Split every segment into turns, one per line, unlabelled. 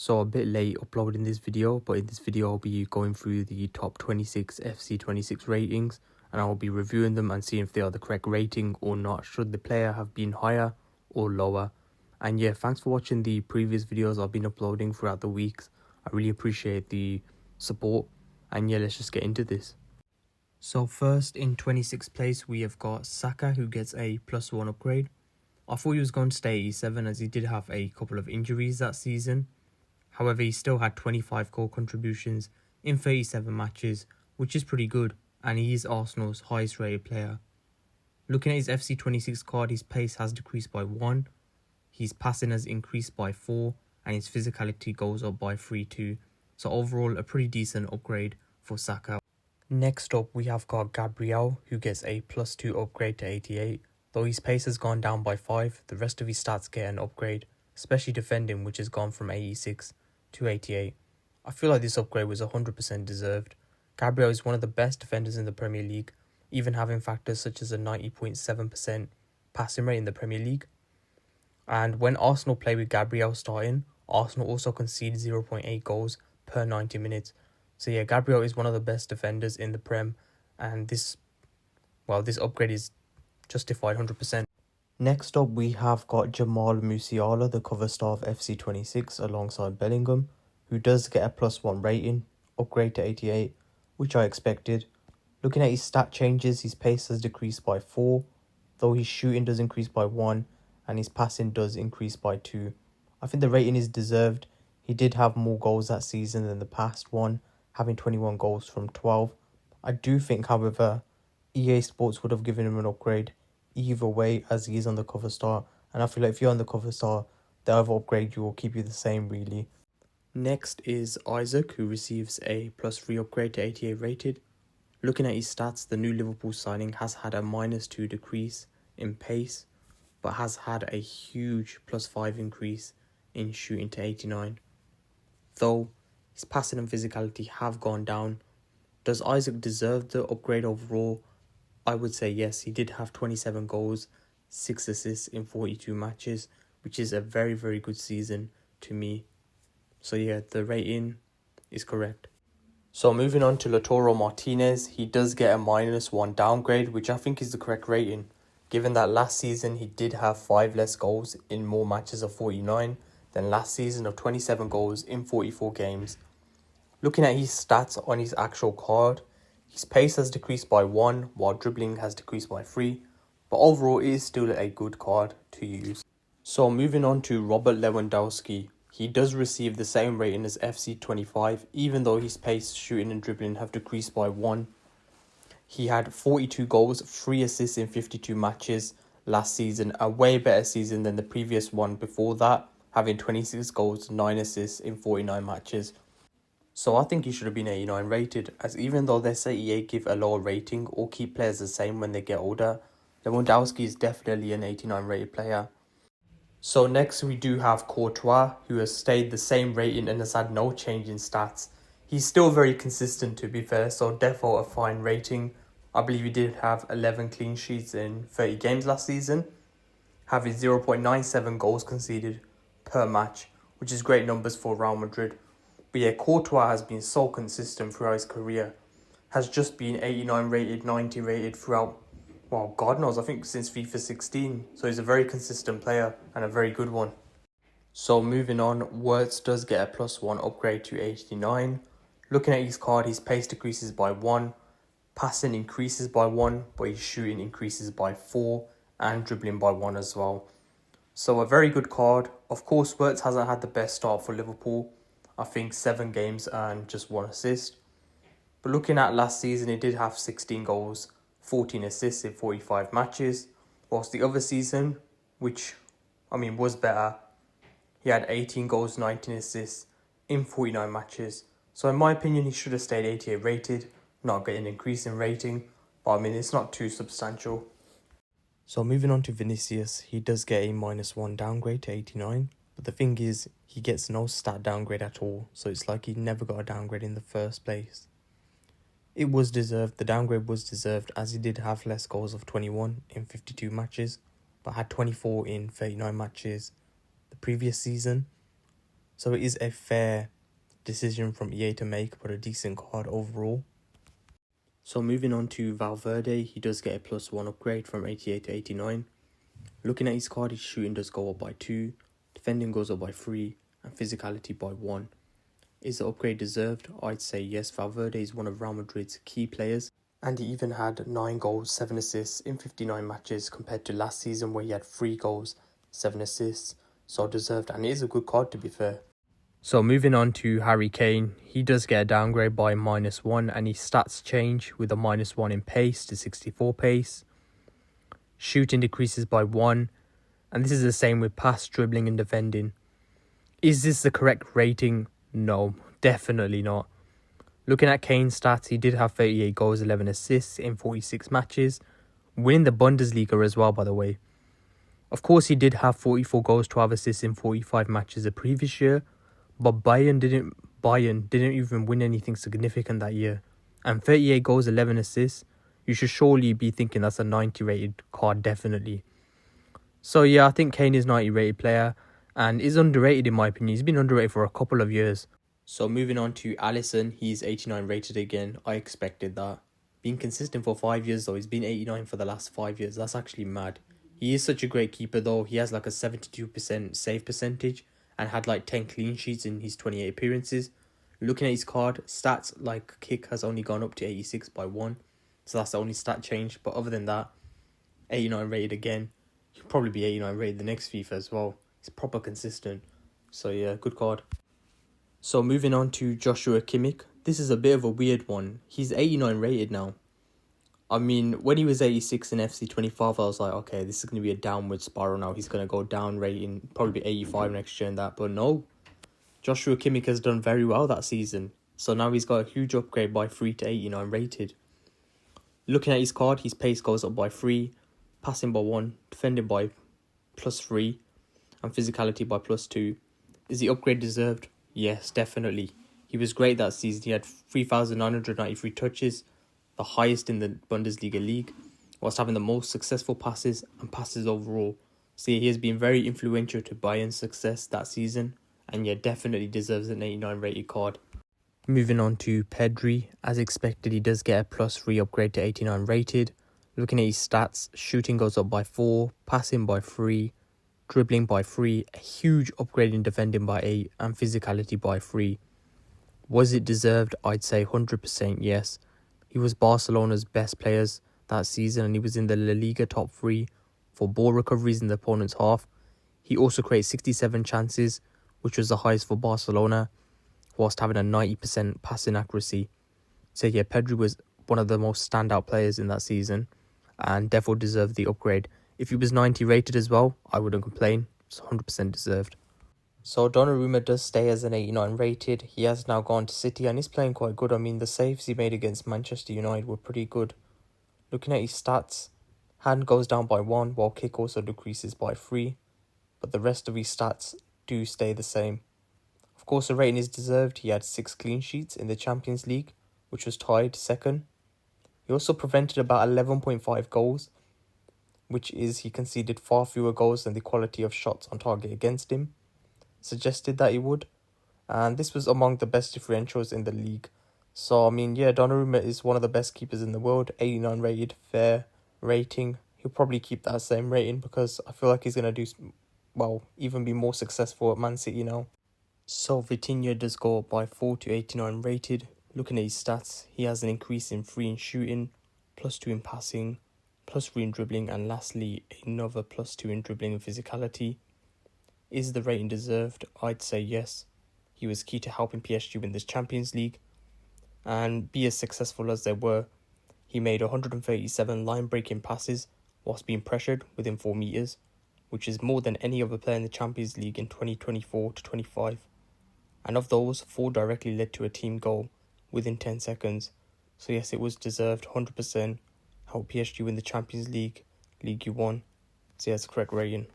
So a bit late uploading this video, but in this video I'll be going through the top 26 FC26 ratings and I'll be reviewing them and seeing if they are the correct rating or not, should the player have been higher or lower. And yeah, thanks for watching the previous videos I've been uploading throughout the weeks. I really appreciate the support, and yeah, let's just get into this. So first, in 26th place we have got Saka, who gets a +1 upgrade. I thought he was going to stay 87 as he did have a couple of injuries that season. However, he still had 25 goal contributions in 37 matches, which is pretty good, and he is Arsenal's highest rated player. Looking at his FC26 card, his pace has decreased by 1, his passing has increased by 4, and his physicality goes up by 3 too. So overall, a pretty decent upgrade for Saka. Next up, we have got Gabriel, who gets a +2 upgrade to 88. Though his pace has gone down by 5, the rest of his stats get an upgrade, especially defending, which has gone from 86 to 88. I feel like this upgrade was 100% deserved. Gabriel is one of the best defenders in the Premier League, even having factors such as a 90.7% passing rate in the Premier League. And when Arsenal play with Gabriel starting, Arsenal also concede 0.8 goals per 90 minutes. So yeah, Gabriel is one of the best defenders in the Prem, and this upgrade is justified 100%. Next up, we have got Jamal Musiala, the cover star of FC26, alongside Bellingham, who does get a +1 rating, upgrade to 88, which I expected. Looking at his stat changes, his pace has decreased by 4, though his shooting does increase by 1, and his passing does increase by 2. I think the rating is deserved. He did have more goals that season than the past one, having 21 goals from 12. I do think, however, EA Sports would have given him an upgrade either way, as he is on the cover star, and I feel like if you're on the cover star, the other upgrade will keep you the same really. Next is Isaac, who receives a +3 upgrade to 88 rated. Looking at his stats, the new Liverpool signing has had a -2 decrease in pace, but has had a huge +5 increase in shooting to 89. Though his passing and physicality have gone down, does Isaac deserve the upgrade overall? I would say yes. He did have 27 goals, 6 assists in 42 matches, which is a very, very good season to me. So yeah, the rating is correct. So moving on to Lautaro Martinez, he does get a -1 downgrade, which I think is the correct rating, given that last season he did have 5 less goals in more matches of 49 than last season of 27 goals in 44 games. Looking at his stats on his actual card, his pace has decreased by 1, while dribbling has decreased by 3, but overall it is still a good card to use. So moving on to Robert Lewandowski, he does receive the same rating as FC25, even though his pace, shooting and dribbling have decreased by 1. He had 42 goals, 3 assists in 52 matches last season, a way better season than the previous one before that, having 26 goals, 9 assists in 49 matches. So I think he should have been 89 rated, as even though they say EA give a lower rating or keep players the same when they get older, Lewandowski is definitely an 89 rated player. So next we do have Courtois, who has stayed the same rating and has had no change in stats. He's still very consistent, to be fair, so therefore a fine rating. I believe he did have 11 clean sheets in 30 games last season, having 0.97 goals conceded per match, which is great numbers for Real Madrid. But yeah, Courtois has been so consistent throughout his career. Has just been 89 rated, 90 rated throughout, well, God knows, I think since FIFA 16. So he's a very consistent player and a very good one. So moving on, Wirtz does get a +1 upgrade to 89. Looking at his card, his pace decreases by 1, passing increases by 1, but his shooting increases by 4, and dribbling by 1 as well. So a very good card. Of course, Wirtz hasn't had the best start for Liverpool. I think 7 games and just 1 assist. But looking at last season, he did have 16 goals, 14 assists in 45 matches. Whilst the other season, which, was better, he had 18 goals, 19 assists in 49 matches. So in my opinion, he should have stayed 88 rated, not get an increase in rating. But it's not too substantial. So moving on to Vinicius, he does get a -1 downgrade to 89. But the thing is, he gets no stat downgrade at all, so it's like he never got a downgrade in the first place. It was deserved, the downgrade was deserved, as he did have less goals of 21 in 52 matches, but had 24 in 39 matches the previous season. So it is a fair decision from EA to make, but a decent card overall. So moving on to Valverde, he does get a +1 upgrade from 88 to 89. Looking at his card, his shooting does go up by 2, defending goes up by 3, and physicality by 1. Is the upgrade deserved? I'd say yes. Valverde is one of Real Madrid's key players, and he even had 9 goals, 7 assists in 59 matches compared to last season where he had 3 goals, 7 assists. So deserved, and it is a good card to be fair. So moving on to Harry Kane, he does get a downgrade by -1 and his stats change with a -1 in pace to 64 pace. Shooting decreases by 1, and this is the same with pass, dribbling and defending. Is this the correct rating? No, definitely not. Looking at Kane's stats, he did have 38 goals, 11 assists in 46 matches, winning the Bundesliga as well, by the way. Of course, he did have 44 goals, 12 assists in 45 matches the previous year, but Bayern didn't even win anything significant that year. And 38 goals, 11 assists, you should surely be thinking that's a 90 rated card, definitely. So yeah, I think Kane is 90 rated player and is underrated in my opinion. He's been underrated for a couple of years. So moving on to Alisson, he's 89 rated again. I expected that. Being consistent for 5 years though, he's been 89 for the last 5 years. That's actually mad. He is such a great keeper though. He has like a 72% save percentage and had like 10 clean sheets in his 28 appearances. Looking at his card, stats like kick has only gone up to 86 by 1. So that's the only stat change. But other than that, 89 rated again. He'll probably be 89 rated the next FIFA as well. He's proper consistent. So yeah, good card. So moving on to Joshua Kimmich. This is a bit of a weird one. He's 89 rated now. I mean, when he was 86 in FC25, I was like, okay, this is going to be a downward spiral now. He's going to go down rating, probably be 85 next year and that. But no, Joshua Kimmich has done very well that season. So now he's got a huge upgrade by 3 to 89 rated. Looking at his card, his pace goes up by 3, passing by 1, defending by +3, and physicality by +2. Is the upgrade deserved? Yes, definitely. He was great that season. He had 3,993 touches, the highest in the Bundesliga league, whilst having the most successful passes and passes overall. So he has been very influential to Bayern's success that season, and yeah, definitely deserves an 89 rated card. Moving on to Pedri, as expected he does get a +3 upgrade to 89 rated. Looking at his stats, shooting goes up by 4, passing by 3, dribbling by 3, a huge upgrade in defending by 8, and physicality by 3. Was it deserved? I'd say 100% yes. He was Barcelona's best players that season and he was in the La Liga top 3 for ball recoveries in the opponent's half. He also created 67 chances, which was the highest for Barcelona, whilst having a 90% passing accuracy. So yeah, Pedri was one of the most standout players in that season and therefore deserved the upgrade. If he was 90 rated as well, I wouldn't complain. It's 100% deserved. So Donnarumma does stay as an 89 rated. He has now gone to City and he's playing quite good. I mean, the saves he made against Manchester United were pretty good. Looking at his stats, hand goes down by 1 while kick also decreases by 3. But the rest of his stats do stay the same. Of course, the rating is deserved. He had 6 clean sheets in the Champions League, which was tied second. He also prevented about 11.5 goals, which is he conceded far fewer goals than the quality of shots on target against him suggested that he would. And this was among the best differentials in the league. So, I mean, yeah, Donnarumma is one of the best keepers in the world. 89 rated, fair rating. He'll probably keep that same rating because I feel like he's going to do, well, even be more successful at Man City now. So, Vitinha does go up by 4 to 89 rated. Looking at his stats, he has an increase in 3 in shooting, +2 in passing, +3 in dribbling, and lastly, another +2 in dribbling and physicality. Is the rating deserved? I'd say yes. He was key to helping PSG win this Champions League and be as successful as they were. He made 137 line-breaking passes whilst being pressured within 4 metres, which is more than any other player in the Champions League in 2024 to 25. And of those, 4 directly led to a team goal within 10 seconds. So yes, it was deserved, 100%. Helped PSG win the Champions League, League 1. So yeah, it's the correct rating.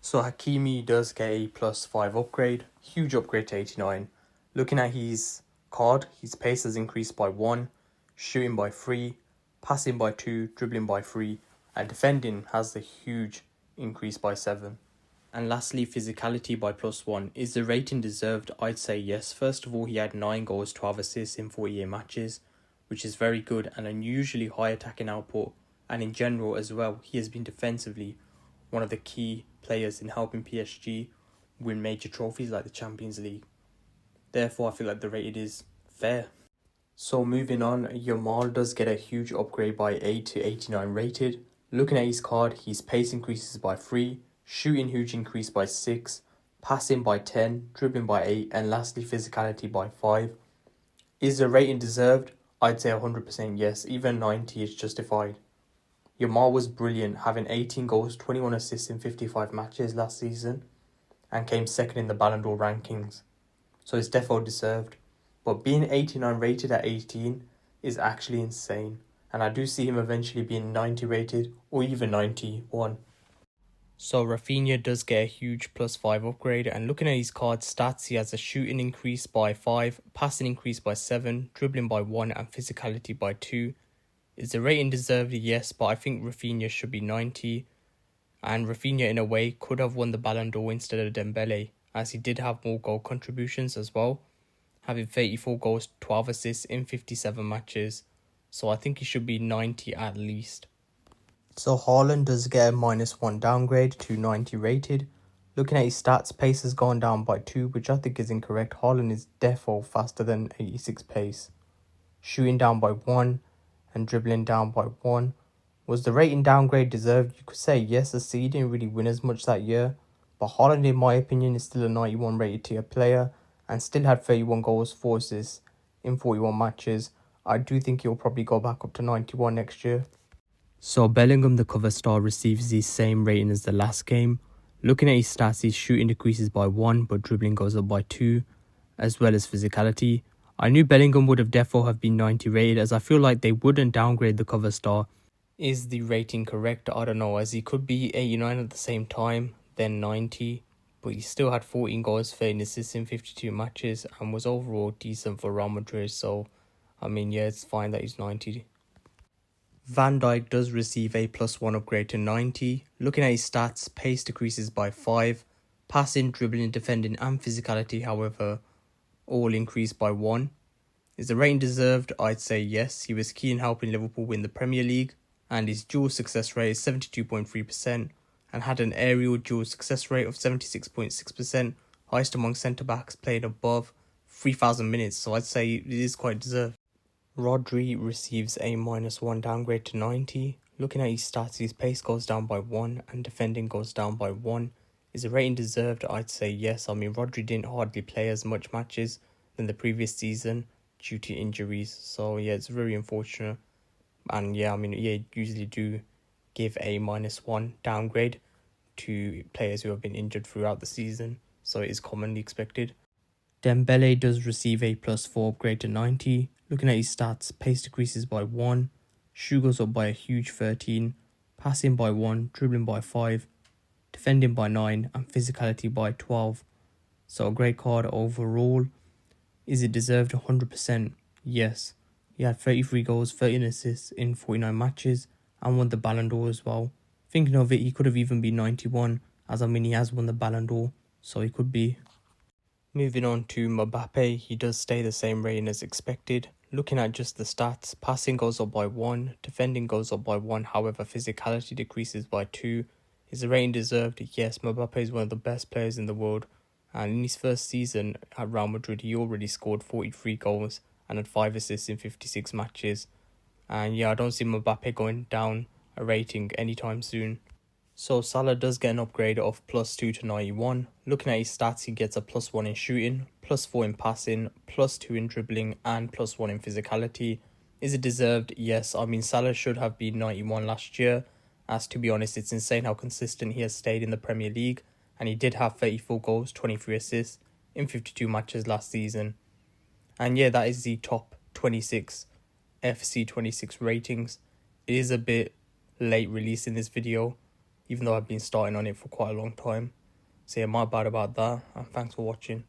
So Hakimi does get a +5 upgrade, huge upgrade to 89. Looking at his card, his pace has increased by 1, shooting by 3, passing by 2, dribbling by 3, and defending has the huge increase by 7. And lastly, physicality by +1. Is the rating deserved? I'd say yes. First of all, he had 9 goals, 12 assists in 48 matches, which is very good and unusually high attacking output. And in general as well, he has been defensively one of the key players in helping PSG win major trophies like the Champions League. Therefore, I feel like the rating is fair. So moving on, Yamal does get a huge upgrade by 8 to 89 rated. Looking at his card, his pace increases by 3, shooting huge increase by 6, passing by 10, dribbling by 8, and lastly physicality by 5. Is the rating deserved? I'd say 100% yes, even 90 is justified. Yamal was brilliant, having 18 goals, 21 assists in 55 matches last season, and came second in the Ballon d'Or rankings. So it's definitely deserved. But being 89 rated at 18 is actually insane, and I do see him eventually being 90 rated or even 91. So Rafinha does get a huge +5 upgrade, and looking at his card stats, he has a shooting increase by 5, passing increase by 7, dribbling by 1 and physicality by 2. Is the rating deserved? Yes, but I think Rafinha should be 90. And Rafinha in a way could have won the Ballon d'Or instead of Dembele, as he did have more goal contributions as well, having 34 goals, 12 assists in 57 matches. So I think he should be 90 at least. So Haaland does get a -1 downgrade to 90 rated. Looking at his stats, pace has gone down by 2, which I think is incorrect. Haaland is defo faster than 86 pace. Shooting down by 1 and dribbling down by 1. Was the rating downgrade deserved? You could say yes, as he didn't really win as much that year. But Haaland, in my opinion, is still a 91 rated tier player and still had 31 goals, 4 assists in 41 matches. I do think he'll probably go back up to 91 next year. So Bellingham, the cover star, receives the same rating as the last game. Looking at his stats, his shooting decreases by 1, but dribbling goes up by 2, as well as physicality. I knew Bellingham would have defo have been 90 rated, as I feel like they wouldn't downgrade the cover star. Is the rating correct? I don't know, as he could be 89 at the same time, then 90. But he still had 14 goals, 13 assists in 52 matches, and was overall decent for Real Madrid. So, I mean, yeah, it's fine that he's 90. Van Dijk does receive a +1 upgrade to 90. Looking at his stats, pace decreases by 5. Passing, dribbling, defending and physicality, however, all increased by 1. Is the rating deserved? I'd say yes. He was key in helping Liverpool win the Premier League, and his dual success rate is 72.3% and had an aerial dual success rate of 76.6%, highest among centre-backs playing above 3,000 minutes, so I'd say it is quite deserved. Rodri receives a -1 downgrade to 90. Looking at his stats, his pace goes down by 1 and defending goes down by 1. Is the rating deserved? I'd say yes. I mean, Rodri didn't hardly play as much matches than the previous season due to injuries. So yeah, it's very unfortunate. And yeah, I mean, yeah, usually do give a -1 downgrade to players who have been injured throughout the season. So it is commonly expected. Dembele does receive a +4 upgrade to 90. Looking at his stats, pace decreases by 1, shoot goes up by a huge 13, passing by 1, dribbling by 5, defending by 9, and physicality by 12. So a great card overall. Is it deserved? 100%? Yes. He had 33 goals, 13 assists in 49 matches, and won the Ballon d'Or as well. Thinking of it, he could have even been 91, as I mean, he has won the Ballon d'Or, so he could be. Moving on to Mbappe, he does stay the same rating as expected. Looking at just the stats, passing goes up by 1, defending goes up by 1, however physicality decreases by 2. Is the rating deserved? Yes, Mbappe is one of the best players in the world, and in his first season at Real Madrid he already scored 43 goals and had 5 assists in 56 matches. And yeah, I don't see Mbappe going down a rating anytime soon. So Salah does get an upgrade of +2 to 91. Looking at his stats, he gets a +1 in shooting, +4 in passing, +2 in dribbling, and +1 in physicality. Is it deserved? Yes. I mean, Salah should have been 91 last year, as to be honest, it's insane how consistent he has stayed in the Premier League, and he did have 34 goals, 23 assists in 52 matches last season. And yeah, that is the top 26 FC26 ratings. It is a bit late release in this video, even though I've been starting on it for quite a long time. So yeah, my bad about that, and thanks for watching.